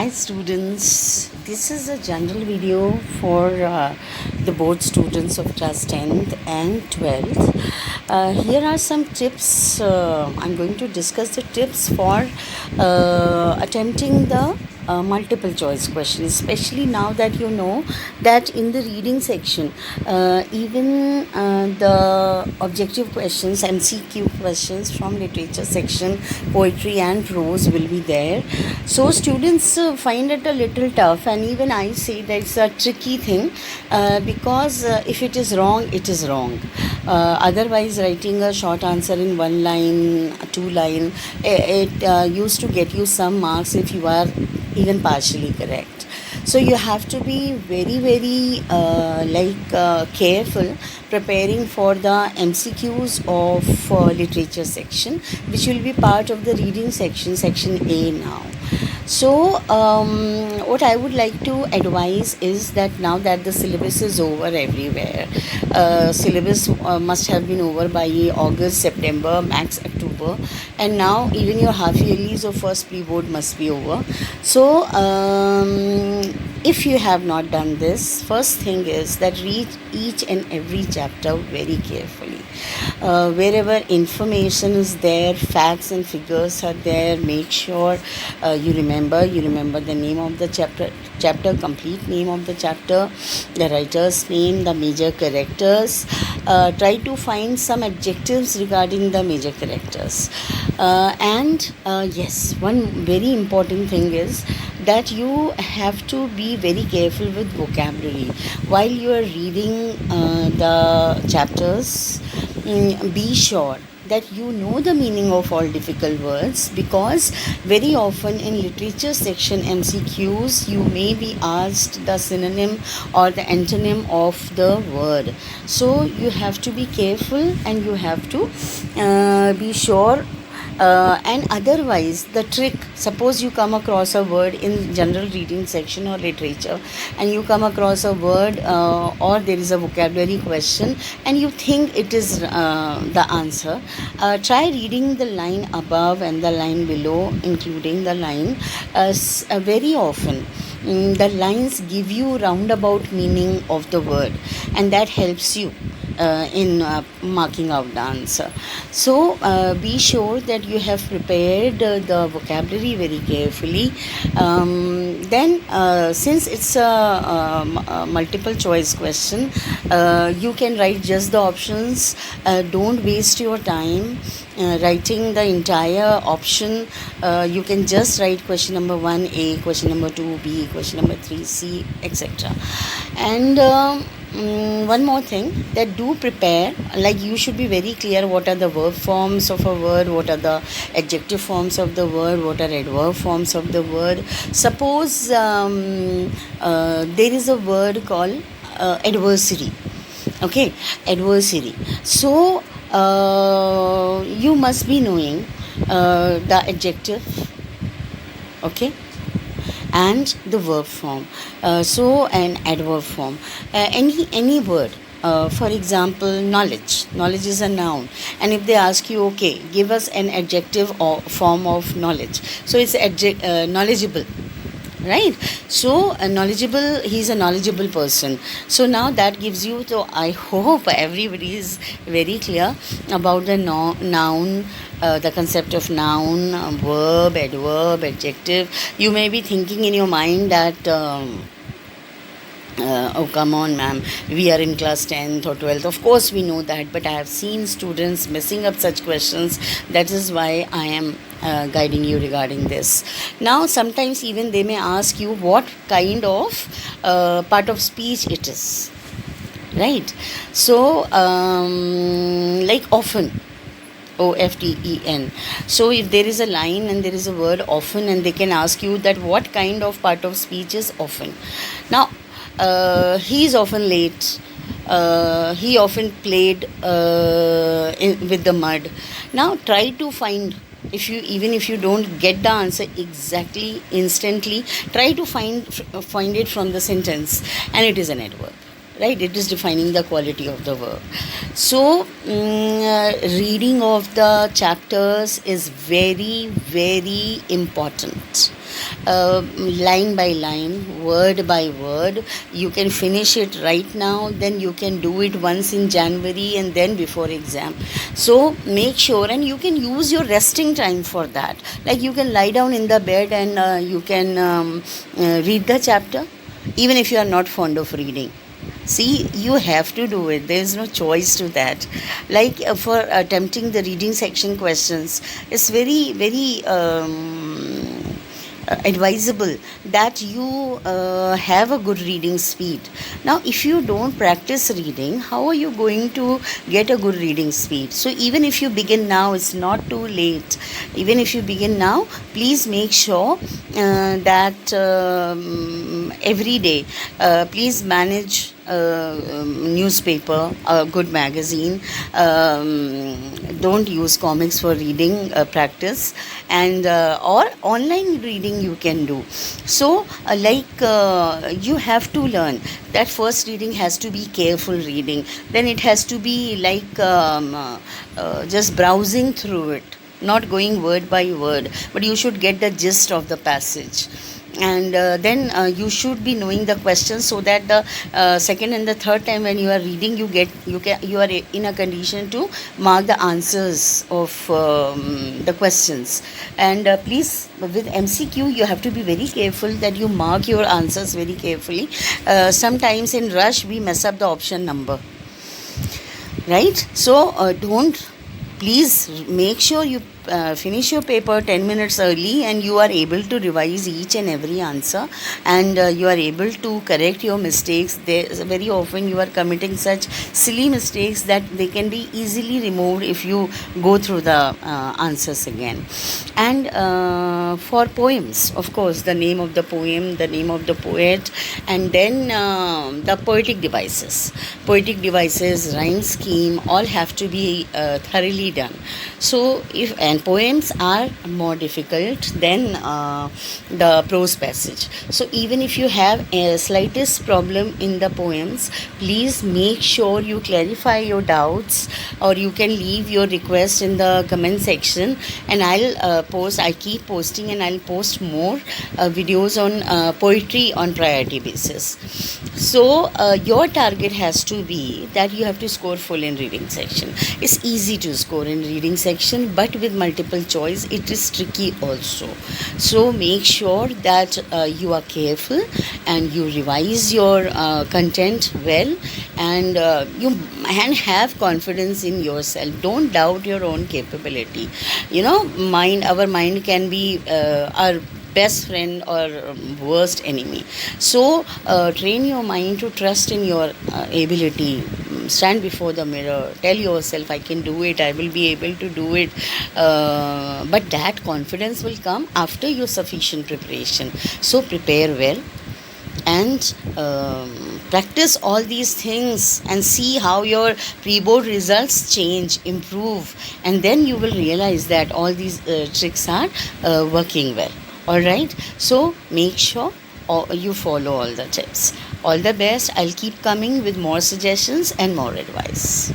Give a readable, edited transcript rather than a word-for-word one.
Hi students, this is a general video for the board students of class 10th and 12th. Here are some tips. I'm going to discuss the tips for attempting the multiple choice question, especially now that you know that in the reading section, even the objective questions, MCQ questions from literature section, poetry and prose will be there. So students find it a little tough, and even I say that it's a tricky thing because if it is wrong, it is wrong. Otherwise, writing a short answer in one line, two line, it used to get you some marks if you are even partially correct. So you have to be very careful preparing for the MCQs of literature section, which will be part of the reading section, section A now. So what I would like to advise is that now that the syllabus is over everywhere, syllabus must have been over by August, September, max October, and now even your half yearlies or first pre-board must be over. So if you have not done this, first thing is that read each and every chapter very carefully. Wherever information is there, facts and figures are there, make sure you remember the name of the chapter, complete name of the chapter, the writer's name, the major characters. Try to find some adjectives regarding the major characters. And yes, one very important thing is that you have to be very careful with vocabulary while you are reading the chapters. Be sure that you know the meaning of all difficult words, because very often in literature section MCQs you may be asked the synonym or the antonym of the word. So you have to be careful and you have to be sure. And otherwise, the trick, suppose you come across a word in general reading section or literature, and you come across a word or there is a vocabulary question and you think it is the answer, try reading the line above and the line below, including the line. Very often the lines give you roundabout meaning of the word, and that helps you in marking out the answer. So be sure that you have prepared the vocabulary very carefully. Then since it's a multiple choice question, you can write just the options. Don't waste your time writing the entire option. You can just write question number 1A, question number 2B, question number 3C, etc. And one more thing, that do prepare, like you should be very clear what are the verb forms of a word, what are the adjective forms of the word, what are adverb forms of the word. Suppose there is a word called adversary. Okay, adversary. So you must be knowing the adjective, okay, and the verb form. So an adverb form, any word. For example, knowledge is a noun, and if they ask you, okay, give us an adjective or form of knowledge, so it's knowledgeable, right? So knowledgeable, he's a knowledgeable person. So now that gives you, so I hope everybody is very clear about the noun, the concept of noun, verb, adverb, adjective. You may be thinking in your mind that oh come on ma'am, we are in class 10th or 12th. Of course we know that, but I have seen students messing up such questions. That is why I am guiding you regarding this. Now sometimes even they may ask you what kind of part of speech it is, right? So like often, OFTEN. So if there is a line and there is a word often, and they can ask you that what kind of part of speech is often. Now he is often late, he often played with the mud. Now try to find, if you don't get the answer exactly instantly, try to find it from the sentence, and it is an adverb, right? It is defining the quality of the work. So reading of the chapters is very, very important. Line by line, word by word. You can finish it right now, then you can do it once in January and then before exam. So make sure, and you can use your resting time for that. Like you can lie down in the bed and you can read the chapter, even if you are not fond of reading. See, you have to do it. There is no choice to that. Like for attempting the reading section questions, it's very, very advisable that you have a good reading speed. Now, if you don't practice reading, how are you going to get a good reading speed? So, even if you begin now, it's not too late. Even if you begin now, please make sure that every day, please manage newspaper, a good magazine. Don't use comics for reading practice, and or online reading you can do. So you have to learn that first reading has to be careful reading, then it has to be like just browsing through it, not going word by word, but you should get the gist of the passage. And then you should be knowing the questions, so that the second and the third time when you are reading, you are in a condition to mark the answers of the questions. And please, with MCQ, you have to be very careful that you mark your answers very carefully. Sometimes in rush we mess up the option number, right? So don't, please make sure you finish your paper 10 minutes early, and you are able to revise each and every answer, and you are able to correct your mistakes. Very often you are committing such silly mistakes that they can be easily removed if you go through the answers again. And for poems, of course, the name of the poem, the name of the poet, and then the poetic devices, rhyme scheme, all have to be thoroughly done. So and poems are more difficult than the prose passage. So even if you have a slightest problem in the poems, please make sure you clarify your doubts, or you can leave your request in the comment section, and I keep posting, and I'll post more videos on poetry on priority basis. So your target has to be that you have to score full in reading section. It's easy to score in reading section, but with multiple choice it is tricky also. So make sure that you are careful and you revise your content well, and you have confidence in yourself. Don't doubt your own capability. Our mind can be our best friend or worst enemy. So train your mind to trust in your ability. Stand before the mirror, tell yourself, I can do it, I will be able to do it. But that confidence will come after your sufficient preparation. So prepare well, and practice all these things, and see how your pre-board results change, improve, and then you will realize that all these tricks are working well. All right, so make sure you follow all the tips. All the best. I'll keep coming with more suggestions and more advice.